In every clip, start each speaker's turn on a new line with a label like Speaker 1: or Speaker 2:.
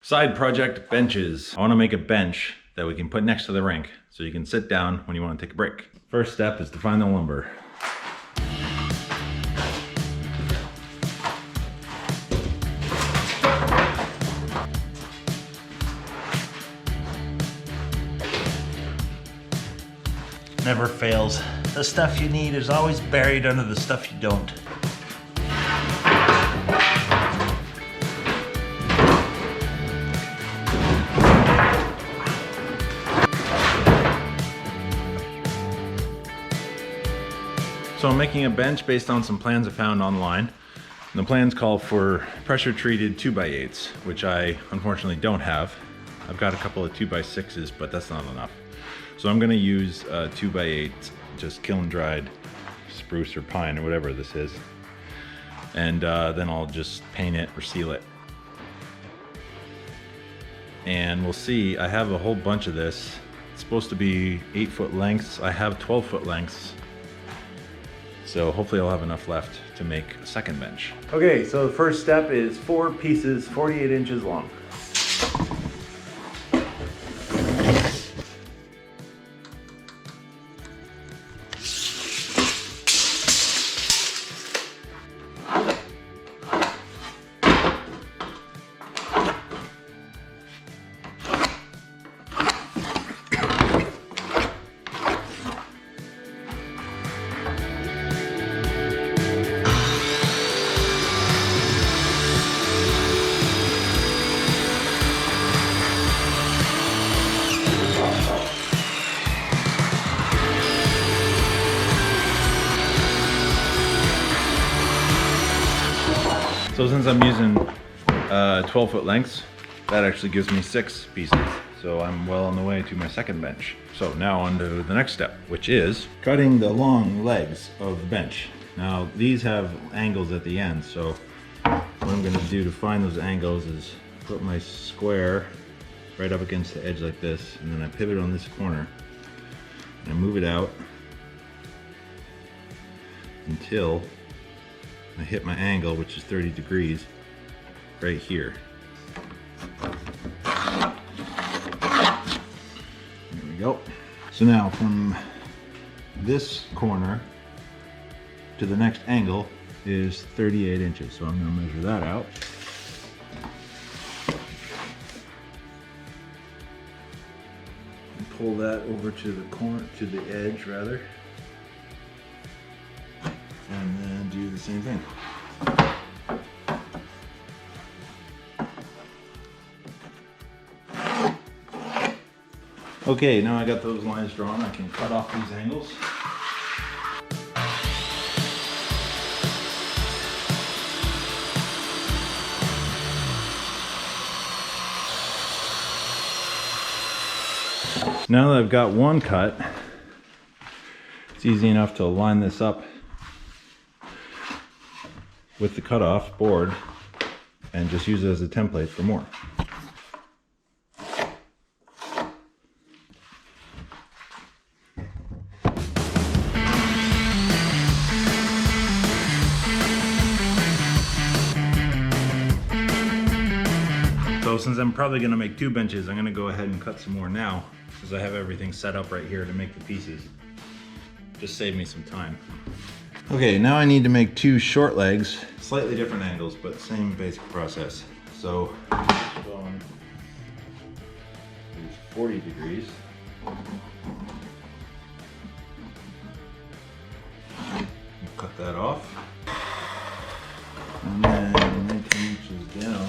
Speaker 1: Side project benches. I want to make a bench that we can put next to the rink so you can sit down when you want to take a break. First step is to find the lumber.
Speaker 2: Never fails. The stuff you need is always buried under the stuff you don't.
Speaker 1: So I'm making a bench based on some plans I found online. And the plans call for pressure treated 2x8s, which I unfortunately don't have. I've got a couple of 2x6s, but that's not enough. So I'm gonna use 2x8, just kiln dried spruce or pine or whatever this is. And then I'll just paint it or seal it. And we'll see, I have a whole bunch of this. It's supposed to be 8-foot lengths. I have 12-foot lengths. So hopefully I'll have enough left to make a second bench. Okay, so the first step is 4 pieces, 48 inches long. So since I'm using 12-foot lengths, that actually gives me 6 pieces. So I'm well on the way to my second bench. So now on to the next step, which is cutting the long legs of the bench. Now these have angles at the end, so what I'm gonna do to find those angles is put my square right up against the edge like this, and then I pivot on this corner, and I move it out until I hit my angle, which is 30 degrees, right here. There we go. So now from this corner to the next angle is 38 inches. So I'm gonna measure that out. And pull that over to the corner, to the edge rather. And then do the same thing. Okay, now I got those lines drawn, I can cut off these angles. Now that I've got one cut, it's easy enough to line this up with the cutoff board and just use it as a template for more. So since I'm probably gonna make 2 benches, I'm gonna go ahead and cut some more now because I have everything set up right here to make the pieces. Just save me some time. Okay, now I need to make 2 short legs, slightly different angles, but same basic process. So this one is 40 degrees. Cut that off. And then 19 inches down.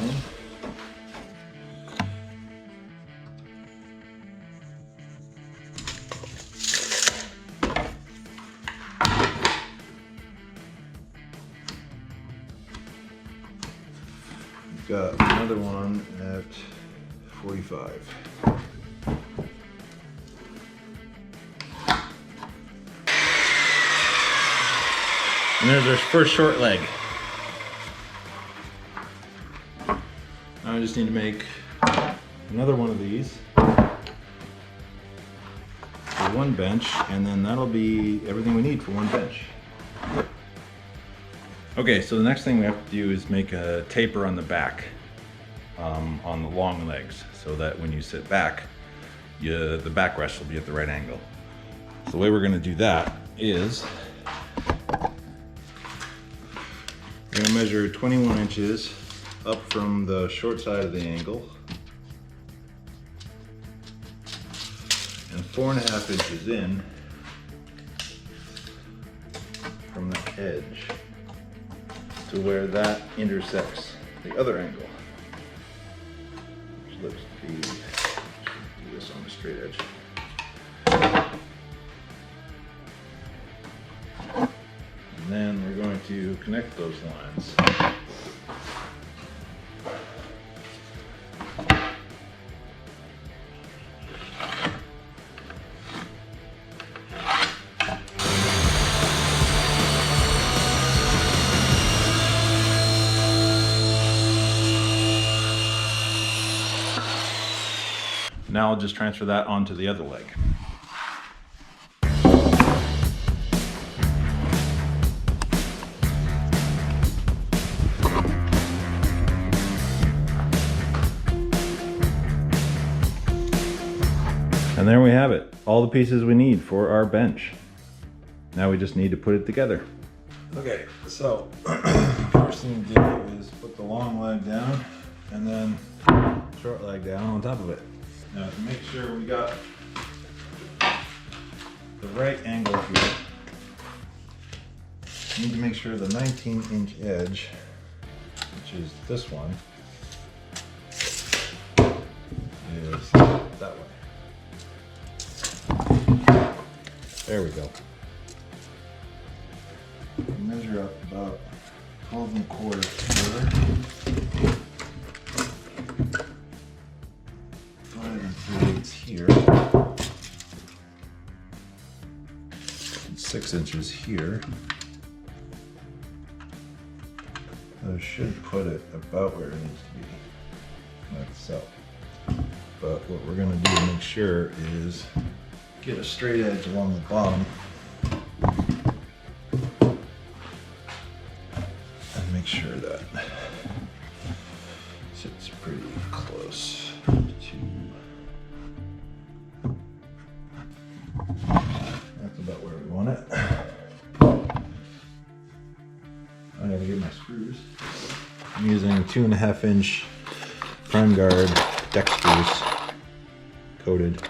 Speaker 1: Got another one at 45. And there's our first short leg. Now I just need to make another one of these for one bench, and then that'll be everything we need for one bench. Okay, so the next thing we have to do is make a taper on the back. on the long legs, so that when you sit back, the backrest will be at the right angle. So the way we're going to do that is we're going to measure 21 inches up from the short side of the angle and 4.5 inches in from the edge to where that intersects the other angle, which looks to be, do this on the straight edge. And then we're going to connect those lines. Now I'll just transfer that onto the other leg. And there we have it, all the pieces we need for our bench. Now we just need to put it together. Okay, so first thing to do is put the long leg down and then short leg down on top of it. Now to make sure we got the right angle here, we need to make sure the 19-inch edge, which is this one, is that way. There we go. Measure up about 12.25 here. 5 3/8 here. And 6 inches here. I should put it about where it needs to be, like so. But what we're going to do to make sure is get a straight edge along the bottom and make sure that sits pretty close to, that's about where we want it. I gotta get my screws. I'm using 2.5-inch prime guard deck screws, coated.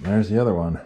Speaker 1: There's the other one.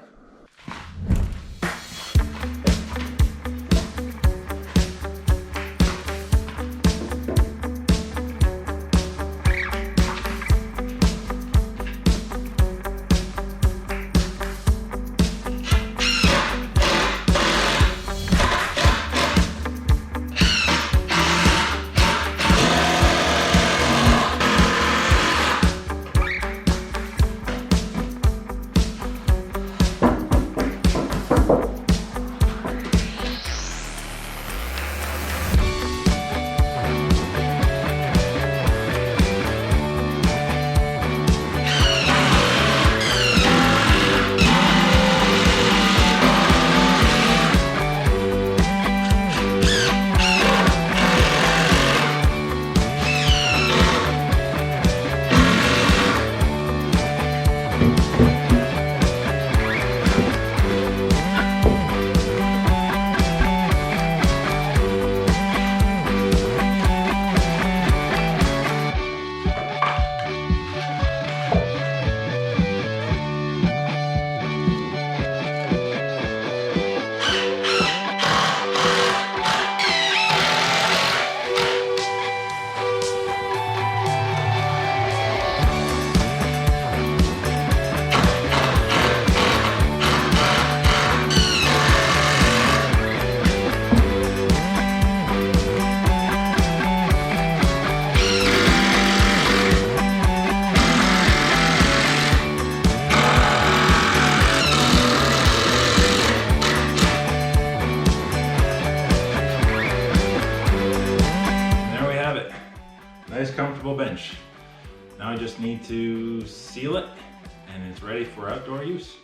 Speaker 1: Nice comfortable bench. Now I just need to seal it and it's ready for outdoor use.